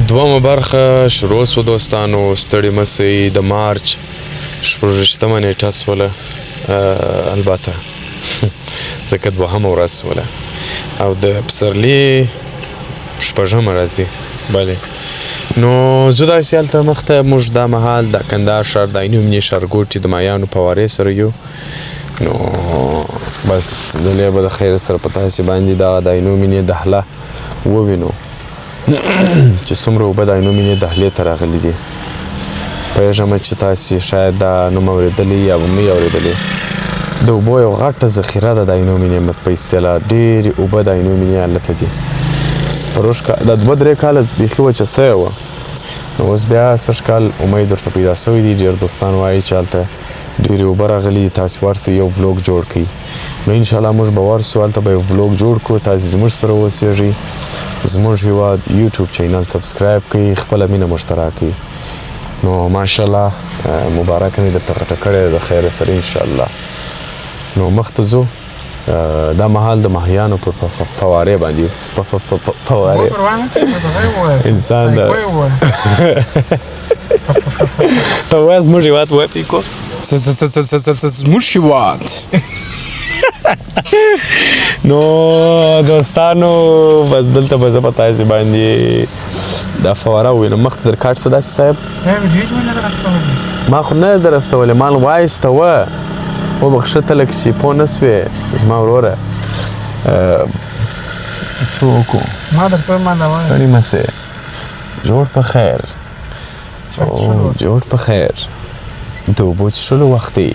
دومه برخه شروع سوه دوستانو. ستړي مه سئ. د مارچ 26مه نیټه سوله، البته ځکه 2مه ورځ سوله، او د پسرلي 6مه راځي. بلې نو زه داسې هلته مخته موږ دا مهال د کندهار ښار د عینو مینې ښارګوټي د مایانو فوارې سره یو. نو بس دلې به د خیر سره په تاسې باندې دغه د عینو مینې دهله ووینو چې څومره اوبه د عینو مینې دهلې ته راغلي دي. پوهېږم چې تاسې شاید دا نوم اورېدلی یا به مې اورېدلی. د اوبو یو غټه ذخیره ده د عینو مینې په اصطلاح. ډېرې اوبه د عینو مینې هلته دي. پروش د 2-3 کاله بیخي وچه سوې وه، نو اوس بیا سږ کال امید ورته پیدا سوی دی. ډېر دوستان وایي چې هلته ډېرې اوبه راغلي دي، تاسې ورسئ یو ولاګ جوړ کړئ. نو انشاءالله موږ به ورسو، هلته به یو ولاګ جوړ کړو. تاسې زموږ سره اوسېږئ، زموږ هېواد یوټیوب چینل سبسکرایب کړئ، خپله مینه موږ ته راکړئ. نو ماشاءالله مبارکه مې درته غټه کړې ده د خیره سره انشاءالله. نو مخته ځو. دا مهال د ماهیانو پر فوارې باندې فوارې انسان ده. ته وایه زموږ هېواد وایه پیکو زموږ هېواد. نو دوستانو بس دلته به زه په تاسې باندې دا فواره ووینم. مخته در کاټ څه داسې صاحب ما خو نه در رسولی، مال وایسته وبخښه ته لکه چې پوه نه سوې زما وروره. څه وکړو ستړي مه سې. جوړ په خیر، جوړ په خیر. د اوبو څښلو وخت دی.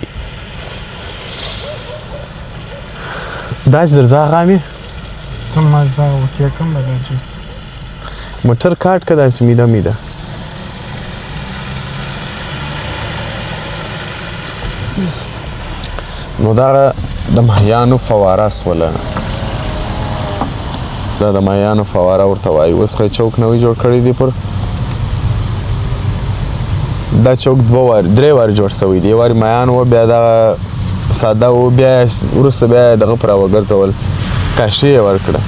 داسې درځه غامې موټر کاټ که داسې میده میده. نو دا د ماهیانو فواره سوله. دا د ماهیانو فواره ورته وایي. اوس خو یې چوک نوی جوړ کړی دی. پر دا چوک 3 وارې جوړ سوی دی. یو وارې ماهیان و، بیا دغه ساده و، بیا وروسته بیا یې دغه پر راوګرځول، کاشي یې ورکړه.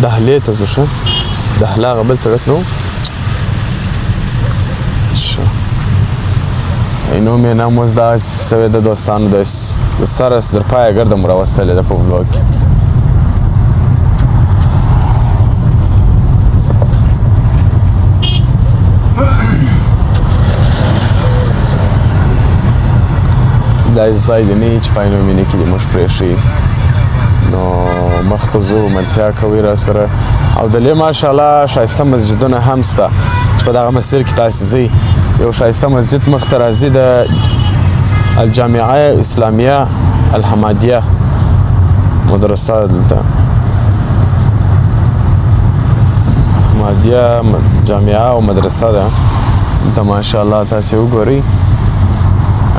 دهلې ته ځو. ښه دهله هغه بل سړک نه و. عینو مینه هم اوس دغسې سوې ده دوستانو. د سره در پایه ګرده مو راوستلې ده په ولاګ کې. داسې ځای دی نه چې په عینو مینې کې دې موږ پرېښوي. نو مخته ځو، ملتیا کوئ را سره. او دلې ماشاءالله ښایسته مسجدونه هم شته چې په دغه مسیر کې تاسې ځئ. یو ښایسته مسجد مخته راځي د الجامعه اسلامیه الحمادیه مدرسه. دلته حمادیه جامعه او مدرسه ده. دلته ماشاءالله تاسې وګورئ.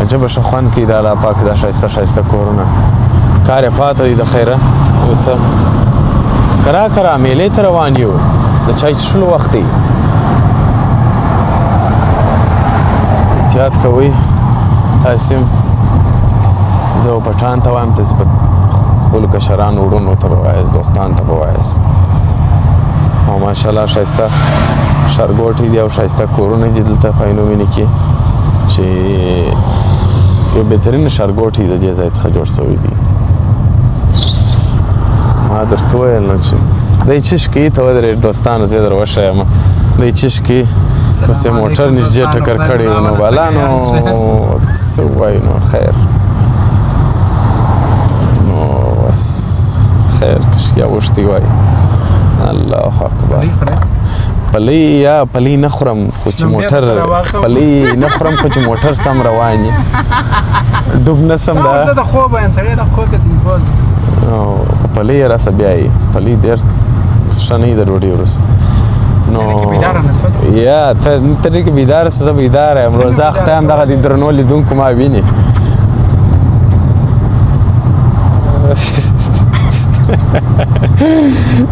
عجبه ښه خوند کوي د الله پاک دا ښایسته ښایسته کورونه. کار یې پاته دی د خیره. یو څه کرا میلې ته روان یو. د چای څښلو وخت دی. احتیاط کوئ. تاسې هم زه پټان ته وایم، تاسې په خپلو کشرانو وروڼو ته به وایاست، دوستانو ته به وایاست. او ماشاءالله ښایسته ښارګوټي دي او ښایسته کورونه دي دلته په عینو مینې کې، چې یو بهترین ښارګوټي د دې ځای څخه جوړ سوی دی. ما درته وویل نو چې دی چش کوي. ته ودرېږ دوستانو، زه یې در وښیم. دی چش کوي، بس یې موټر نږدې ټکر کړی و. نو بالا نو څه ووایو. نو خیر، نو بس خیر کشکیا اوښتي وایي. الله اکبر. پلی یا پلی نه خورم خو چې موټر پلی نه خورم خو چې موټر سم روان وي. ډوب نه سم. پلی یې راسه بیایي. پلی ډېر ښه نه وي د ډوډۍ وروسته. نو یا ته ډېر کې بیداره سه. زه بیداره یم. روزه اخته یم. دغه د درنو لیدونکو ما ویني.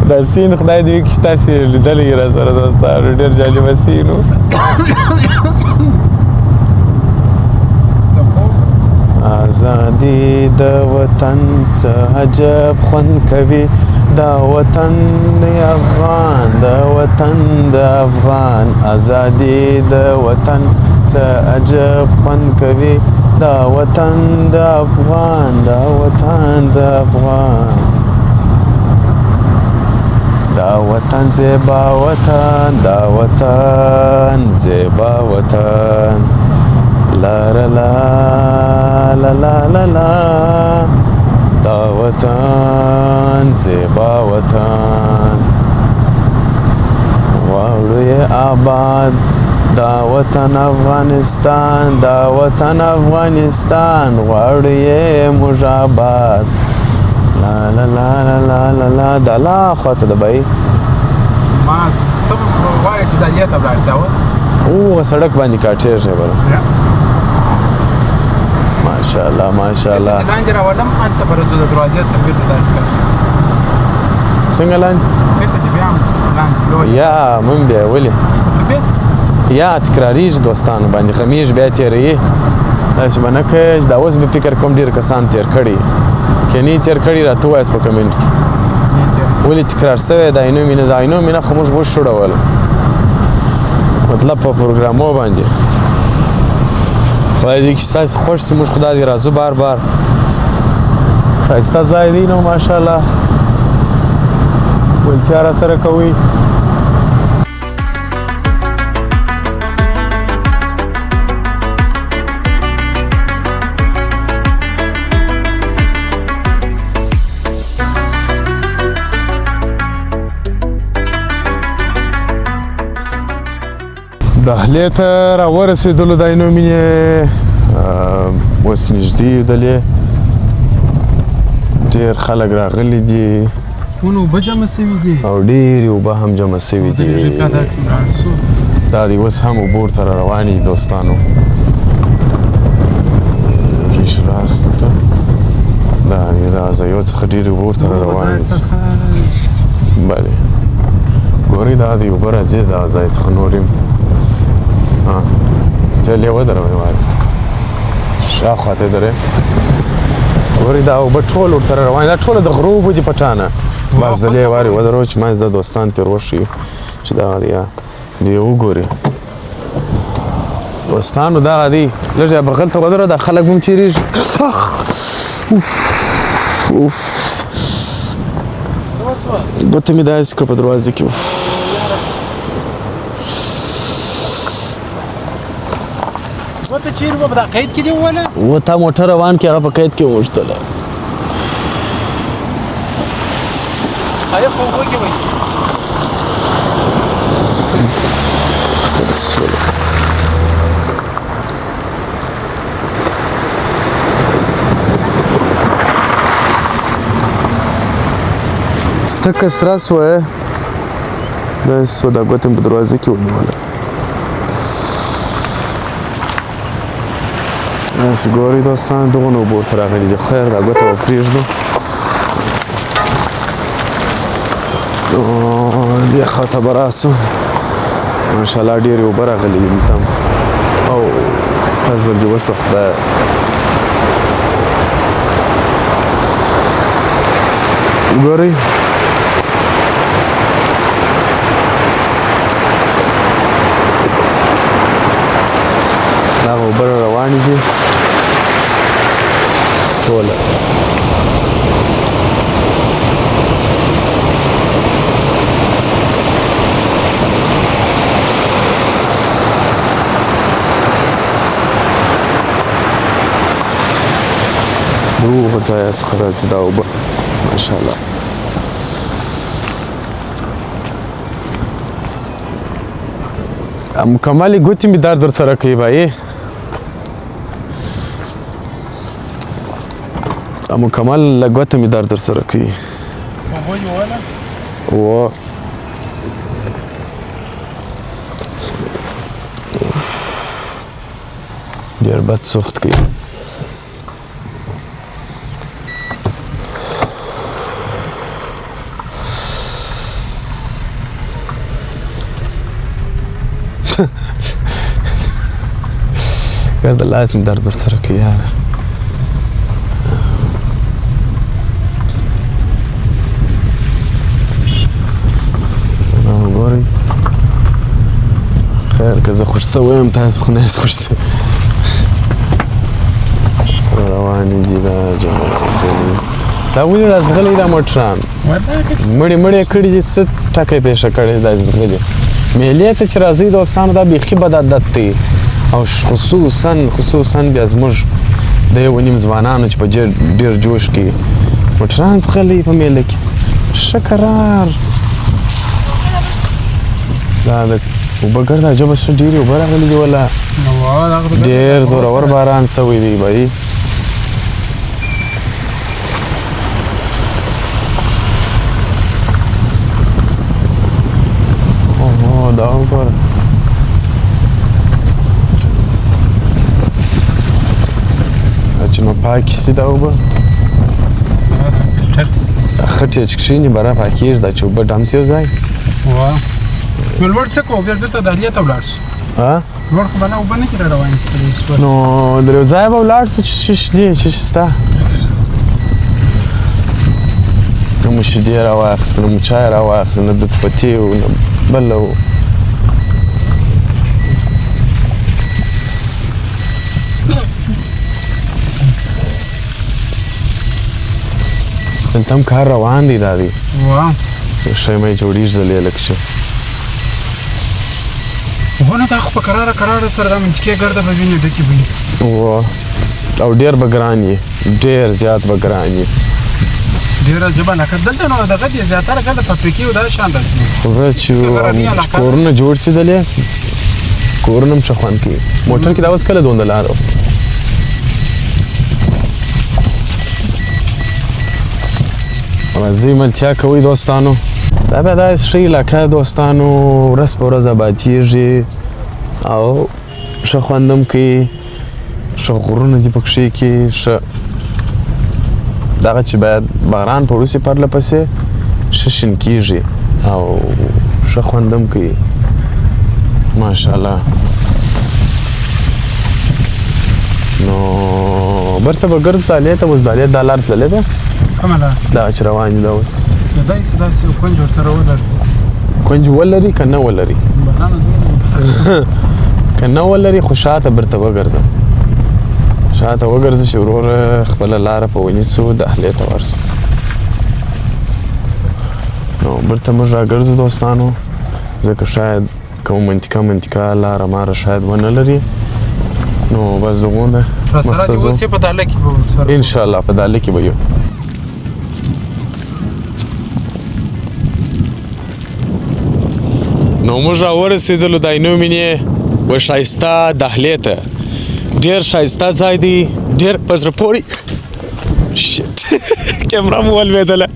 دا سین خدای دې وکړي چې تاسې لیدلی یې را سره دوستانو. ډېر جالبه سین و. ازادي د وطن څه عجب خوند کوي. دا وطن دی افغان د وطن د افغان ازادي د وطن څه عجب خوند کوي دا وطن د افغان دا وطن د افغان دا وطن زیبا وطن دا وطن زیبا وطن لا لا لا لا لا لا لا دا وطن زیبا وطن واړوی آباد دا وطن افغانستان دا وطن افغانستان واړوی موږ آباد لا لا لا لا لا لا دا لا خواته ده بای ماز ته وایې چې دا لیته بلار ساوه او سړک باندې کاټیر شي بل ماشاءالله ماشاءالله لاندې راوړم انت برځو د دروازې سره بیرته داسې کړ څنګه لاندې بیرته دې بیا لاندې یا من بیا ولې یا تکراریږي دوستانو باندې خمیش بیا تیرې داسې به نه کوې دا اوس به فکر کوم ډېر کسان تیر کړي که نه تیر کړي راته ووایاست په کمنټ کې ولې تکرار شوی د عینو مینه د عینو مینه خو موږ وشوړول مطلب په پروګرامو باندې خدای دې چې ستاسې خوښ شي موږ خدای دې راځو بار بار ښایسته ځای دی نو ماشاءالله ولتیا راسره کوئ دهلې ته راورسېدلو د عینو مینې اوس نږدې یو دلې ډېر خلک راغلي دي ونه اوبه جمع سوي دي او ډېرې اوبه هم جمع سوي دي دا دی اوس هم اوبو ورته را روانې دي دوستانو ریش راست دلته دا دی دا ځایو څخه ډېرې اوبه ورته را روانې دي بلې ګورئ دا دی اوبه راځي دا ځای څخه نور یم ته لیوه دروي وایي شاخوا ته درې ګورئ دا اوبه ټول ورسره روانې دا ټوله د غرو اوبه دي پټانه بس د لیوه وارې ودرو چې منځ د دوستان ترې وښیو چې دغه دی دی وګورئ دوستانو دغه دی لږ بغل ته ودرو دا خلک هم تېرېږي اوف ګوته مې داسې کړه په دروازه کې ته چیرې به په دا قید کې دې ووله و تا موټر روان کې هغه په قید کې وغوښتله خالق خو اوبه کې وایي ستکه سره سوه داسې سوه دا ګوته مې په دروازه کې ونیوله داسې ګورئ دوستان دغونه اوبه ورته راغلي دي خیر دا ګوته به پرېږدو دې خواته به راسو ماشاءالله ډېرې اوبه راغلي دي دلته او فضل دې وسه خدایه ګورئ دغه اوبه روانې دي ټوله دغه ځایه څخه راځي دا اوبه ماشاءالله مکملې ګوتې مې درد ورسره کوي بایې مکمل ګوته مې درد ورسره کوي اوبه یې ووله و ډېر بد سوخت کوي ګرد لاس مې درد ورسره کوي یاره خیر که زه خوش سوی یم تاسو خو نه یاست خوش سوي سره روانې دي دا جمال ازغلي دا ولې راځغلي دا موټران مړې کړي دي څه ټکی پېښه کړې دا ازغلي میلې ته چې راځئ دوستانو دا بیخي بد عادت دی او خصوصا بیا زموږ د یو نیم ځوانانو چې په ډېر جوش کې موټران ځغلي په میله کې ښه کرار دا د اوبه ګرده عجبه څه ډېرې اوبه راغلي دي ولا ډېر زورور باران سوی دی بهي دا وګوره چې نو پاکې سي دا اوبه خټې چې کښېني بره پاکېږي دا چې اوبه ډم سي یو ځای نو لوړ څه کوو بیا بېرته دهلیې ته ولاړ شو لوړ خو به نه اوبه نه کښې را روان شي نو در یو ځای به ولاړ شو چې شش دي چې شته نه مو شیدې راواخیستې نه مو چای راواخیستې نه دود پتې و نه بله و دلته هم کار روان دی دا دی شی مې جوړېږي ځلې لږ چې ونه دا خو په کراره سره دا منچکې ګرده به وینې ډکې به وي او ډېر به ګران یي ډېر زیات به ګران یي ډېره عجبه لکه دلته نو دغه دې زیاتره ګرده فابریکې او دا شان راځي خو زه چې کورونه جوړ شي دلې کورونه هم ښه خوند کوي موټر کې دا اوس کله دونده لاره راځئ ملتیا کوئ دوستانو دا بیا داسې ښه علاقه دوستانو ورځ په ورځ آبادېږي او ښه خوند هم کوي ښه غرونه دي پکښې کې ښه دغه چې باید باران په وروسي پرله پسې ښه شین کېږي او ښه خوند هم کوي ماشاءالله نو برته به ګرځو دالې ته اوس دالې دا لار تللې ده کومه لار دغه چې روان دي دا اوس داسې یو کونج ورسره ولري کونج ولري که نه ولري که نه ولري خو شاته برته وګرځه شاته وګرځه چې وروره خپله لاره په ونیسو دهلې ته ورسو نو برته موږ راګرځو دوستانو ځکه شاید کوم منطقه لاره ماره شاید ونه لري نو بس دغونه راسره دې اوس یې په دهله کې به ورسره انشاءالله په دهله کې به یو نو موږ راورسېدلو داینو مینې و ښایسته دهلې ته ډېر ښایسته ځای دی ډېر په زړه پورې کیمره مو ولوېدله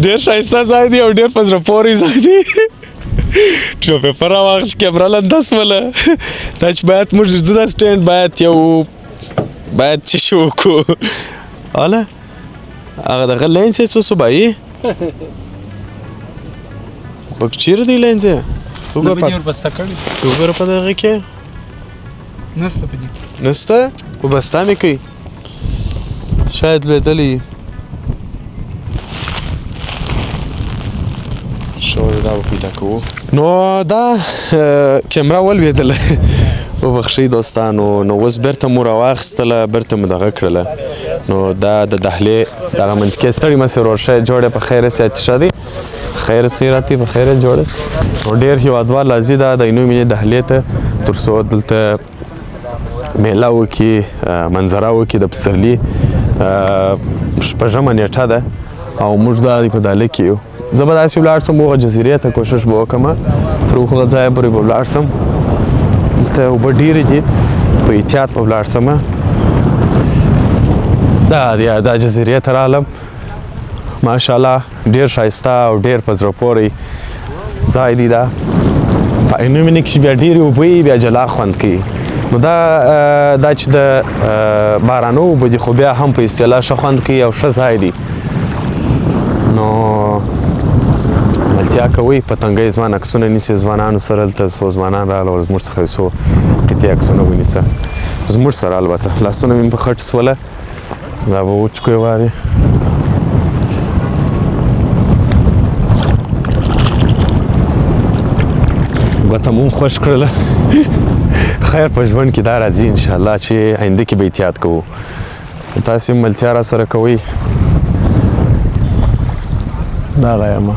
ډېر ښایسته ځای دی او ډېر په زړه پورې ځای دی ټوپیپر راواخیست کیمره لنده سوله دا چې باید موږ زه دا سټینډ باید څه شي وکړو هله هغه دغه لینس یې څه سو بایي پکې چیرې دی لینس یې وګوره په دغه کې نسته په دې کې نسته خو بسته مې کوي شاید لوېدلی شاید دا به پیدا کوو نو دا کیمره ولوېدله وبخښئ دوستانو نو اوس بېرته مو راواخیستله بېرته مو دغه کړله نو دا د دهلې دغه منطقې ستړي مه سئ ورور ښه جوړ یې په خیر صحت ښه دی خیر خیراتی په خیر جوړ نو ډېر هېوادوال راځي دا د عینو مینې دهلې ته تر څو دلته میله وکړي منظره وکړي د پسرلي شپږمه نیټه ده او موږ دا په دهله کې یو زه به داسې ولاړ سم هغه جزیرې ته کوشش به وکړم تر هغه ځایه پورې به ولاړ سم دلته اوبه ډېرې دي په احتیاط به ولاړ سم دا جزیرې ته رالم ماشاءالله ډېر ښایسته او ډېر په زړه پورې ځای دی دا په عینو مینې کې چې بیا ډېرې اوبه وي بیا جلا خوند کوي نو دا چې د بارانو اوبه دي خو بیا هم په اصطلاح ښه خوند کوي او ښه ځای دی نو ملتیا کوئ پتنګۍ ځوان عکسونه نیسي ځوانانو سره دلته څو ځوانان راغله او زموږ څخه یو څو قطعې عکسونه ونیسه زموږ سره البته لاسونه مې په خټ سوله دا به وچکو یې وارې البته مونږ خوش کړله خیر په ژوند کې دا راځي انشاءالله چې آینده کې به احتیاط کوو تاسې هم ملتیا را سره کوئ دغه یم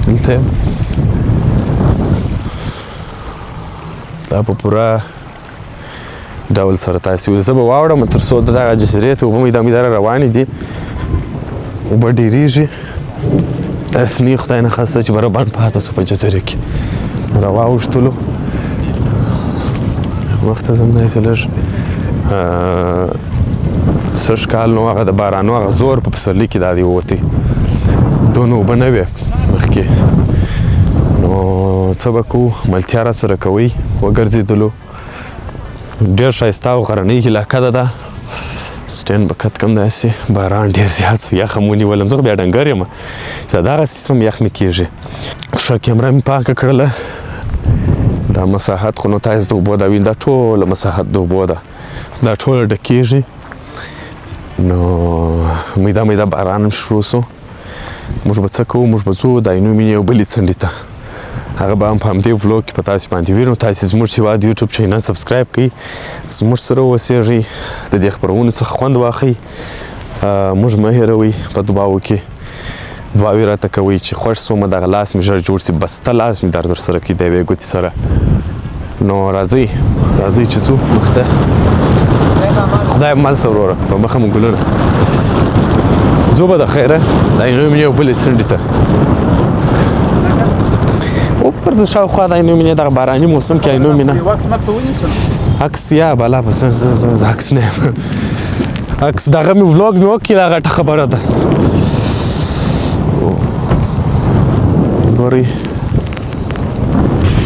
دلته یم دا په پوره ډول سره تاسې زه به واوړم تر څو د دغه جزیرې ته اوبه میداره روانې دي اوبه ډېرېږي داسې نه خدای نه خواسته چې برابر پاته سو په جزیره کې را واوښتلو مخته ځم داسې لږ سږ کال نو هغه د بارانو هغه زور په پسرلي کې دا دی ووتی دونه اوبه نه وې مخکې نو څه به کوو ملتیا را سره کوئ وګرځېدلو ډېر ښایسته او غرنۍ علاقه ده دا سټینډ به کت کم داسې باران ډېر زیات سو یخ هم ونیولم زه خو بیا ډنګر یم چې دغه سیستم یخ مې کېږي ښه کیمره مې پاکه کړله دا مساحت خو نو تاسې د اوبو دا ویني دا ټوله مساحت د اوبو ده دا ټوله ډکېږي نو میده باران هم شروع سو موږ به څه کوو موږ به ځو د عینو مینې یو بلې څنډې ته هغه به هم په همدې ولاګ کې په تاسې باندې وینو تاسې زموږ هېواد یوټیوب چینل سبسکرایب کړئ زموږ سره اوسېږئ د دې خپرونو څخه خوند واخلئ موږ مه هېروئ په دعاو کې دعاوې راته کوئ چې خوښ سومه دغه لاس مې ژر جوړ سي بسته لاس مې در سره کړي د یوې ګوتې سره نو راځئ چې ځو مخته خدای مال سه وروره په مخه مو ګلونه ځو به د خیره د عینو مینې یو بلې څنډې ته وپرځو شاوخوا د عینو مینې دغه باراني موسم کې عینو مینه عکس یا بالا بس زه عکس نه یم عکس دغه مې ولاګ مې وکړي دا غټه خبره ده ګورئ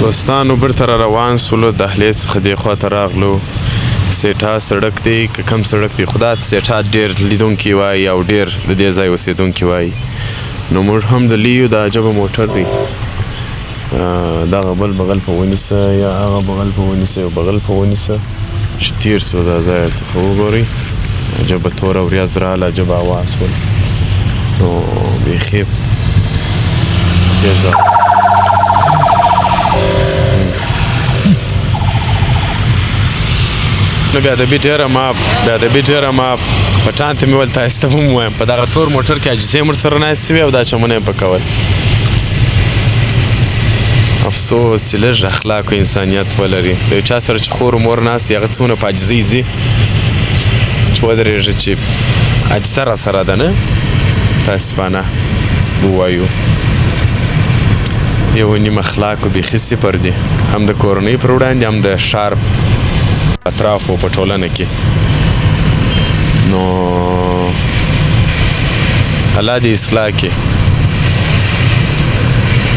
دوستانو بیرته را روان سولو دهلیز څخه دې خوا ته راغلو سیټا سړک دی که کم سړک دی خو دا سیټا ډېر لیدونکي وایي او ډېر د دې ځای اوسېدونکي وایي نو موږ هم د لیو د عجبه موټر دی دغه بل بغل په ونیسه یا هغه بغل په ونیسه یو بغل په ونیسه چې تیر سو دا ځای څخه وګورئ عجبه توره وریځ راغله عجبه هوا سول نو بیخي دې ځای نو بیا د بي ډېره ما پټان ته مې ویل تاسې ته هم ووایم په دغه تور موټر کې عاجزې هم ورسره ناستې وې او دا چمونه یې پکول افسوس چې لږ اخلاق او انسانیت ولري د یو چا سره چې خور و مور ناست هغه څومره په عاجزۍ ځي چې ودرېږي چې عاجزه راسره ده نه تاسفانه ووایو یو نیم اخلاقو بیخي صفر دي هم د کورنۍ پر وړاندې هم د ښار اطرافو په ټولنه کې نو الله دې اصلاح کړي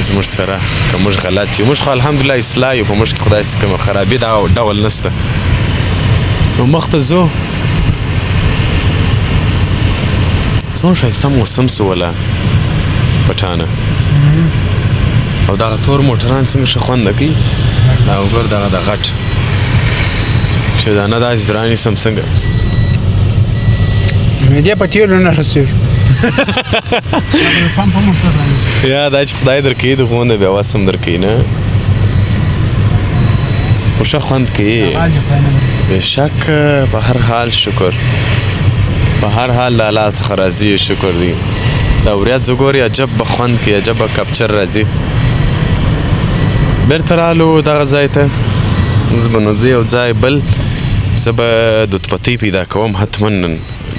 زموږ سره که موږ غلط یو موږ خو الحمدلله اصلاح یو په موږ کې خدای کومه خرابي دغه ډول نشته نو مخته ځو څومره ښایسته موسم سو ولا پټانه او دغه تور موټران څنګه ښه خونده کوي دا وګوره دغه د غټ چې دا نه داسې درانه نیسم څنګه دې په تیلو نه رسېږو یا دا چې خدای درکوي د غونده بیا وس هم درکوي نه خو ښه خوند کوي بېشک په هر حال شکر په هر حال د الله څخه راضي شکر دی دا وریځ وګورئ عجب به خوند کوي عجب به کپچر راځي بېرته رالو دغه ځای ته زه به نو زه یو ځای بل زه به دودپتۍ پیدا کوم حتما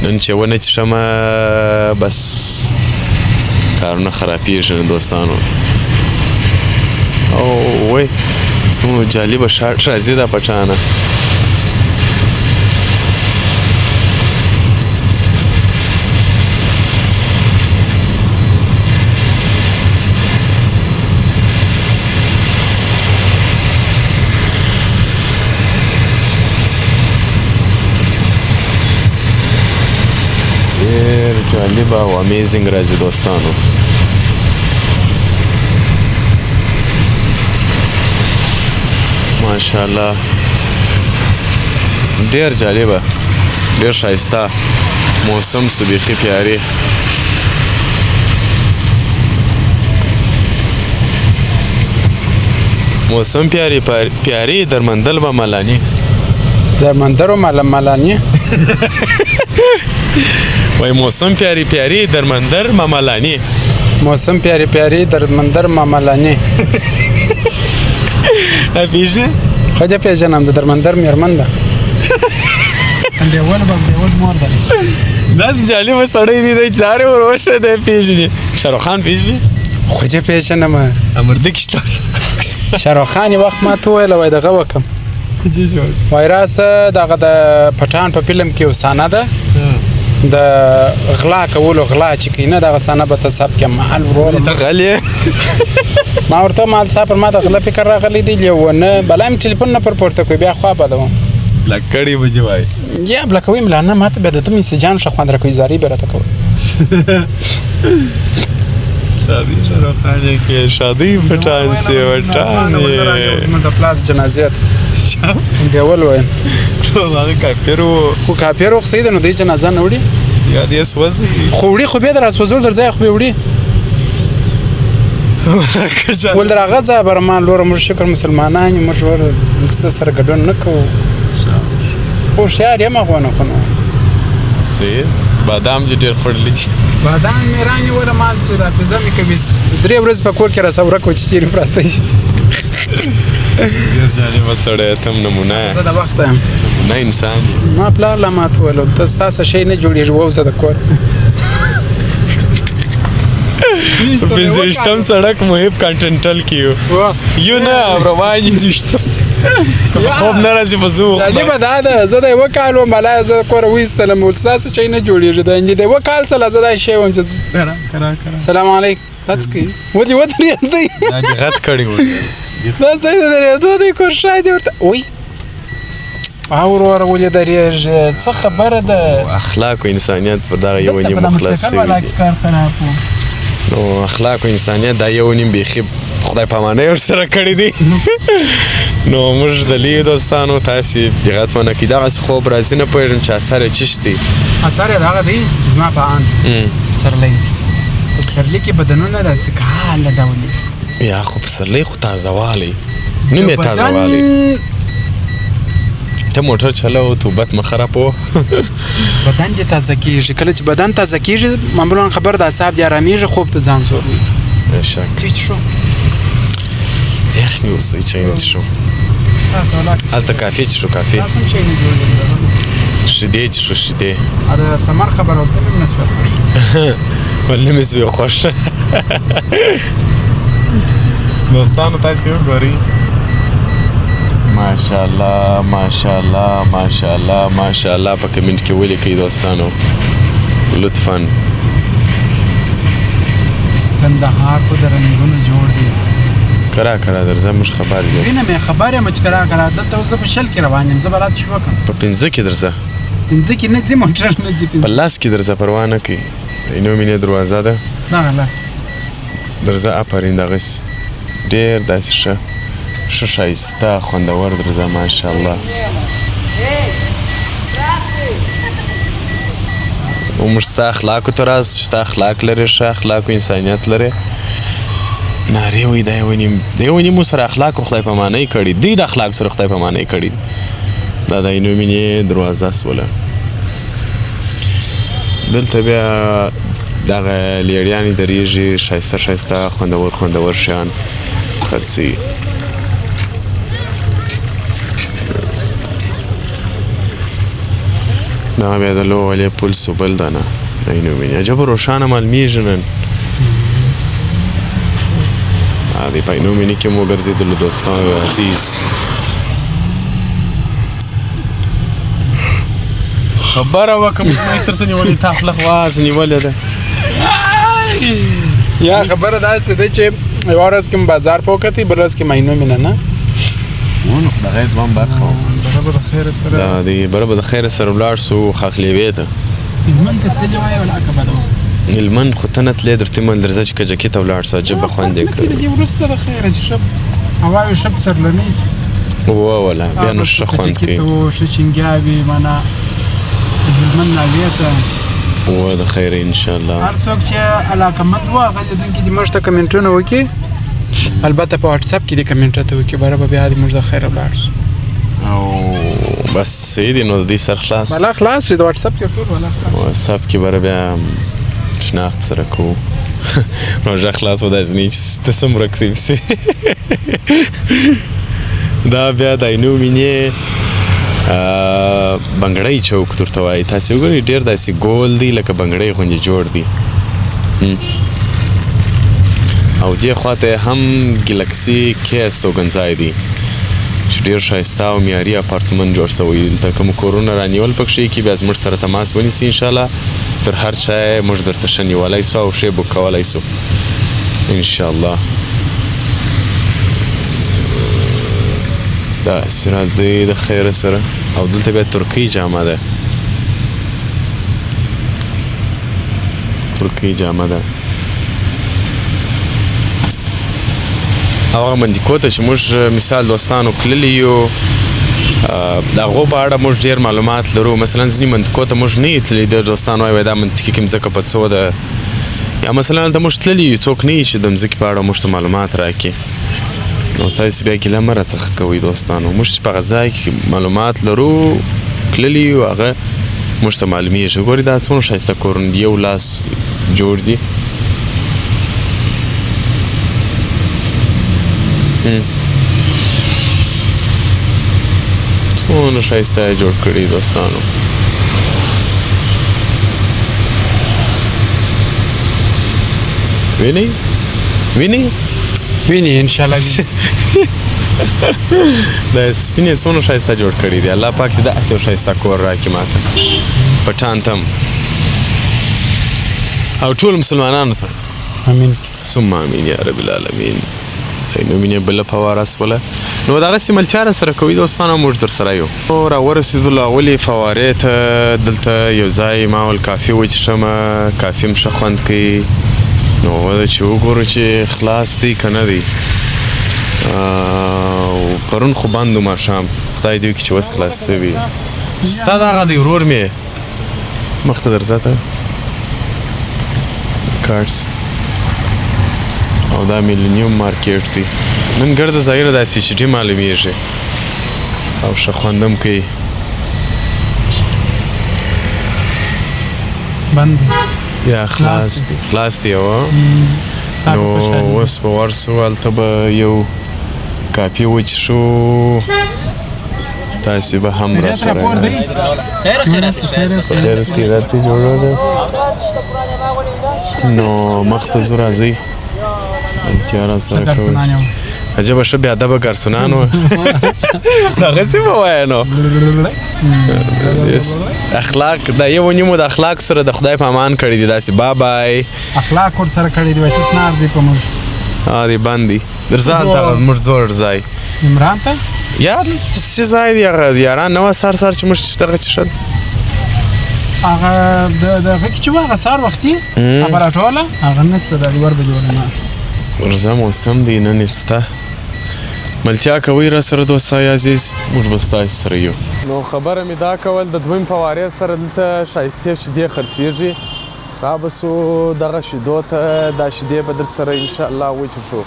نن چې ونه څښمه بس کارونه خرابېږي نو دوستانو او وای څومره جالبه شاټ راځي دا پټانه ډېر جالبه او امیزنګ راځي دوستانو ماشاءالله ډېر جالبه ډېر ښایسته موسم سو بیخي پیاري موسم پیاری درمندل به ملانی در مندر و ملانی وای موسم پیاری درمندر ملانی موسم پیاری در مندر ملانی پیژنې خو پیژنم د درمندر میرمن ده سندیول مور ده دا جالبه سړی دی د چارې ور وشه دی پیژنې شاروخ خان پیژنې خو پیژنم امردک شته شاروخ خان وخت ما ته ویل وای دغه وکم وای راسه دغه د پټان په فلم کې وسانه ده د غلا کولو غلا چې کینه دغه سانه به تصاب کې مال ورور ته غلی ما ورته مال صاحب ما د غلا فکر راغلی دی لیونه بلایم ټلیفون نه پر پورته کوي بیا خوا بدوم لکړی بجې وای یا بلکوي ملانه ماته به د میسجان شو خوند راکوي زاری برته کو شادی شاروخ خان کې شادی پټان سی وټان د پلات جنازیت سندیول وای هغه کافر خو کافر خو سید نو د جنازه نه وړي یا دې سوځي خو وړي خو به در اسوزور در ځای خو به وړي ول درغه ځای برمان لور مر شکر مسلمانان مر ور مست سره ګډون نکو خو شعر یې ما غوونه خو نو څه بادام دې ډېر خورلې دي بادام میرانی ولا مال چې را په ځمې کې بس درې ورځې په کور کې را سوره کو چې چیرې پراته ډېر جالبه سړی ته نمونه زه د وخت یم نمونه انسان ما پلار لا ماته ویل ته ستاسو شی نه جوړېږي ووځه د کور پنځویشتم سړک محب کانټینټل کې یو نه روان یو خوب نه راځي په زو جالبه دا ده زه د یوه کال وم بلا زه کور ویستلم ول ستاسو شی نه جوړېږي د یوه کال څخه زه دا شی وم چې سلام علیکم بس کی ودی درېدی دا دې غټ کړی و دا څه درېدو دی کور شاید ورته وای ورور ولې درېږي څه خبره ده اخلاق او انسانیت پر دغه یو نیم مخلص شوی دی نو اخلاق او انسانیت دا یو نیم بیخي خدای پامانه ورسره کړی دی نو موږ د لوی دوستانو تاسې دقت ونه کړئ دغسې خوب راځي نه پوهېږم چې اثر یې څه دی اثر یې دغه دی زما په ان پسرلی په پسرلي کې بدنونه داسې کاله ډولې یا خو پسرلی خو تازهوالی نوم یې تازهوالی ته موټر چلو توبت مه خرابوه بدن دې تازه کېږي کله چې بدن تازه کېږي معمولا خبر د اعصاب دې ارامېږي خوب ته ځان زور وي بېشک چی څښو یخ مې اوسوي چای مې څښو هلته کافي څښو کافي تاسو هم شی نه جوړوي شیدې څښو شیدې د سمر خبره ورته مې نه سوه خوښ ولې مې سوې خوښ دوستانو تاسې وګورئ ماشاءالله ماشاءالله ماشاءالله ماشاءالله په کمنټ کې ولیکئ دوستانو لطفا کندهار خو د رنګونو جوړ دی کرا درځه موږ خبر یو نه مې خبر یم چې کرا دلته اوس په شل کې روان یم زه به راته شو وکړم په پنځه کې درځه پنځه کې نه ځي موټر نه ځي په لاس کې درځه پروا نه کوي اینو مینې دروازه ده دغه لاس درځه آفرین دغسې ډېر داسې ښه ښایسته خوندور درځه ماشاءالله و موږ ستا اخلاقو ته راز چې ستا اخلاق لرې ښه اخلاق و انسانیت لرې نارې وایي دا یو نیم سره اخلاق خدای پامانۍ کړي دی د اخلاق سره خدای پامانۍ کړي دا د اینو مینې دروازه سوله دلته بیا دغه لیړیانې درېږي ښایسته خوندور شیان خرڅوي دا بیا د لوغلې پل سوبل ده نه اینو مینې عجبه روښانه معلومیږي نن دی په اینو مینې کې مو ګرځېدلو دوستانو عزیز خبره وکړم ما ترته نیولې تا خپله خواز نیولې ده یا خبره داسې ده چې یوه ورځ کې م بازار په وکتې بل ورځ کې مینو مینه نه نو خدای دوام برخه بره به د خیره سره ولاړ سو خاخلیوې ته هلمند ته تللې وایې ولا عقبه ده هلمند خو ته نه تلې درته مل درځه چې کجکي ته ولاړ سه عجبه خوند یې کړی د دې وروسته د خیره چې ښه هوا وي ښه پسرلنۍ سي ووله بیا نو ښه خوند کوي ښه چنګیاوي معنی د هلمند ناوې ته و د خیره انشاءالله هر څوک چې علاقمند و هغه لیدونکي دې موږ ته کمنټونه وکړي البته په واتس اپ کې دې کمنټ راته وکړي باره به بیا دې موږ د خیره ولاړ شو او بس صحیح دی نو د دې سر خلاص ولا خلاص شي د واتس اپ کې ټول ولا خلاص واتساپ کې به بیا شناخت سره کوو نو ژغ خلاص به داسې نه وي چې ته څه ورک شي دا بیا د عینو مینې بنګړی چوک درته وایي تاسې وګورئ ډېر داسې ګول دی لکه بنګړی غوندې جوړ دی او دې خواته هم ګلکسي کې استوګنځای دی چې ډېر ښایسته او معیاري اپارتمنټ جوړ شوی دلته کوم کورونه رانیول پکښې کې بیا زموږ سره تماس ونیسي انشاءالله تر هر چا موږ درته ښه نیولی سو او ښې بک کولی سو انشاءالله داسې راځئ د خیره سره او دلته بیا ترکۍ جامه ده ترکۍ جامه ده هغه مندیکو ته چې موږ مثال دوستانو تللي یو د هغو په اړه موږ ډېر معلومات لرو مثلا ځینې منطقو ته موږ نه یو تللي د دوستان وایي دا منطقې کې مځکه په څو ده یا مثلا هلته موږ تللي یو څوک نه یي چې د مځکې په اړه موږ ته معلومات راکړي نو تاسې بیا ګیله مه راڅخه کوئ دوستانو موږ چې په هغه ځای کې معلومات لرو تللي یو هغه موږ ته معلومیږي ګورې دا څومره ښایسته کورونه دي یو لاس جوړ دي څومره ښایسته یې جوړ کړي دوستانو وینئ وینئ ویني ان شاء الله د سپینې څومره ښایسته جوړ کړي دي الله پاک دې داسې یو ښایسته کور راکړي ماته پټان ته او ټول مسلمانانو ته امین ثم امین یا رب العالمین نو مینې بله فواره سوله نو دغسې ملتیا راسره کوي دوستانو موږ درسره یو راورسېدلو اولې فوارې ته دلته یو ځای ما ول کافي وچښمه کافي م ښه خوند کوي نو چې وګورو چې خلاص دی که نه دی پرون خو بند و ماښام خدای دې وکړي چې اوس خلاص شوي ستا دغه دی ورور مې مخته درځه ته کارټس او دا میلینیوم مارکیټ دی نن ګرده ځایونه داسې چې ډېر معلومیږي او ښه خوند هم کوي بند یا خلاص دی خلاص دی نو اوس به ورسو هلته به یو کافي وچښو تاسې به هم راسره په خیر خیرات دی جوړه ده نو مخته ځو راځئ التیا راسره کوئ عجبه ښه بېادبه ګارسونان وه دغسې به وایه نو اخلاق دا یو نیمو د اخلاق سره د خدای په امان کړي دي داسې بابای اخلاق ورسره کړي دي وایي هېڅ نه ارزي په موږ دی بند دي درځه هلته موږ زوړ ځای عمران ته یا څه ځای دی هغه یاران نه وه سهار سهار چې موږ دغه څښل هغه دغه کې چې وه هغه سهار وختي هغه راټوله هغه نسته دا ور به جوړه نه ورځه موسم دی نن سته ملتیا کوئ را سره دوستای عزیز موږ به ستاسې سره یو نو خبره مې دا کول د دویم فوارې سره دلته ښایستې شیدې خرڅېږي را به سو دغه شیدو ته دا شیدې به در سره انشاءالله وچښو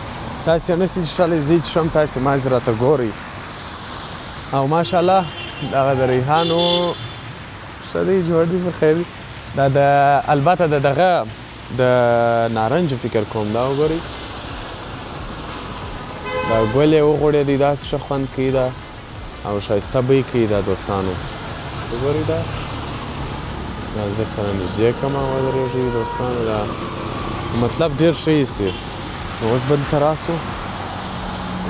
تاسې یې نسئ څښلی زه یې څښم تاسې مازې راته ګورئ او ماشاءالله دغه د ریحانو ښه دی جوړ دی په خیر دا د البته د دغه د نارنجو فکر کوم دا وګورئ دا ګل یې وغوړېدی داسې ښه خوند کوي دا او ښایسته بوی کوي دا دوستانو وګورئ دا زه درته نږدې کړم ودرېږئ دوستانو دا مطلب ډېر ښه ایسي نو اوس به دلته راسو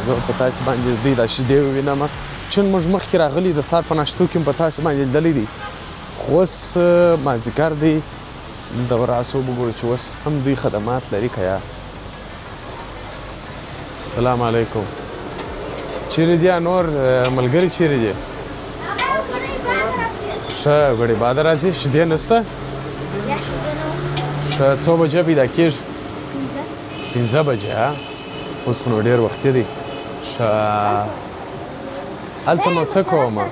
زه په تاسې باندې دی دا شیدې ووینم چون موږ مخکې راغلي د سهار په ناشتو کې م په تاسې باندې لیدلی دی خو اوس مازدیګر دی دلته به راسو وګورو چې اوس هم دوی خدمات لري که یا سلام علیکم چیرې دي نور ملګري چیرې دي ښه ګړې باده راځي شیدې نشته ښه څو بجې پیدا کېږي 5 بجې اوس خو نو ډېر وختي دی ښه هلته نو څه کومه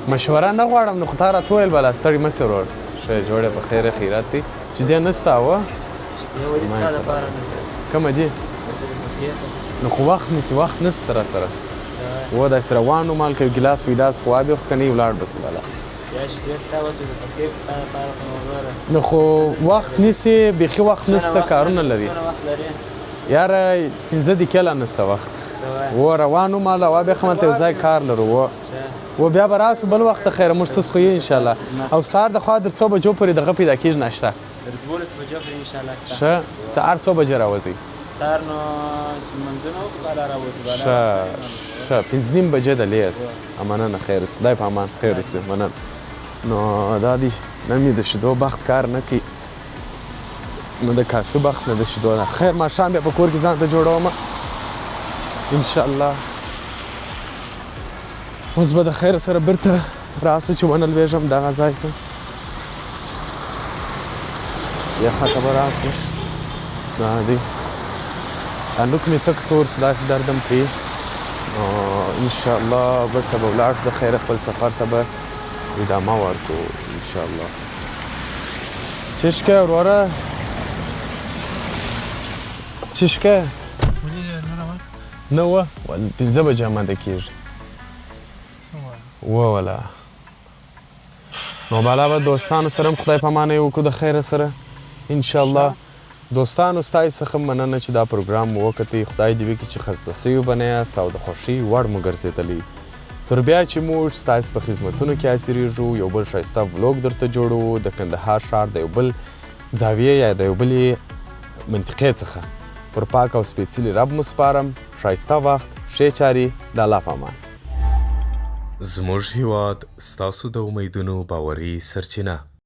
مشوره نه غواړم نو خو تا راته وویل بله ستړي مه سې ورور ښه جوړې په خیر خیرات دی شیدې نشته اوه کومه دي نو خو وخت نیسي وخت نشته را سره و داسې روان وم هلکه یو ګیلاس پیداس خو وابې خو که نه ولاړ بس والا نو خو وخت نیسي بیخي وخت نشته کارونه لري یاره 15 دقیقې لا نشته وخت و روان وم هله وابې خو هلته یو ځای کار لرو و بیا به راسو بل وخت خیره موږ څه خو یې انشاءالله او سهار د خوا در څو بجو پورې دغه پیدا کېږي ناشته ښه سهار څو بجې راوځئ سهار نو چې لمونځونه وکړو کله راوځو ښه 5:30 بجې د لیس مننه خیر است خدای په امان خیر است مننه نو دا دی نن مې د شیدو بخت کار نه کوي نه د کافي بخت نه د شیدو نه خیر ماښام بیا په کور کې ځان ته جوړوم انشاءالله اوس به د خیر سره بیرته راسو چې ونه لوېږم دغه ځای ته یخه ته به راسو دا دی هلک مې تک تور سو داسې دردم پرې انشاءالله بیرته به ولاړ سو د خیره خپل سفر ته به ادامه ورکړو انشاءالله چشکه وروره چشکه نه وه 5 بجې آماده کېږي وله نو بالا به دوستانو سره هم خدای په امان یې وکړو د خیره سره انشاءالله دوستانو ستاسې څخه مننه چې دا پروګرام مو وکتئ خدای دې وکړي چې خسته سوي به نه یاست او د خوښۍ وړ مو ګرځېدلی تر بیا چې موږ ستاسې په خدمتونو کې حاضرېږو یو بل ښایسته ولوګ درته جوړوو د کندهار ښار د یو بل زاویې یا د یو بلې منطقې څخه پر پاک او سپېڅلي رب مو سپارم ښایسته وخت ښې چارې د الله په امان زموږ هیواد ستاسو د امیدونو باوري سرچینه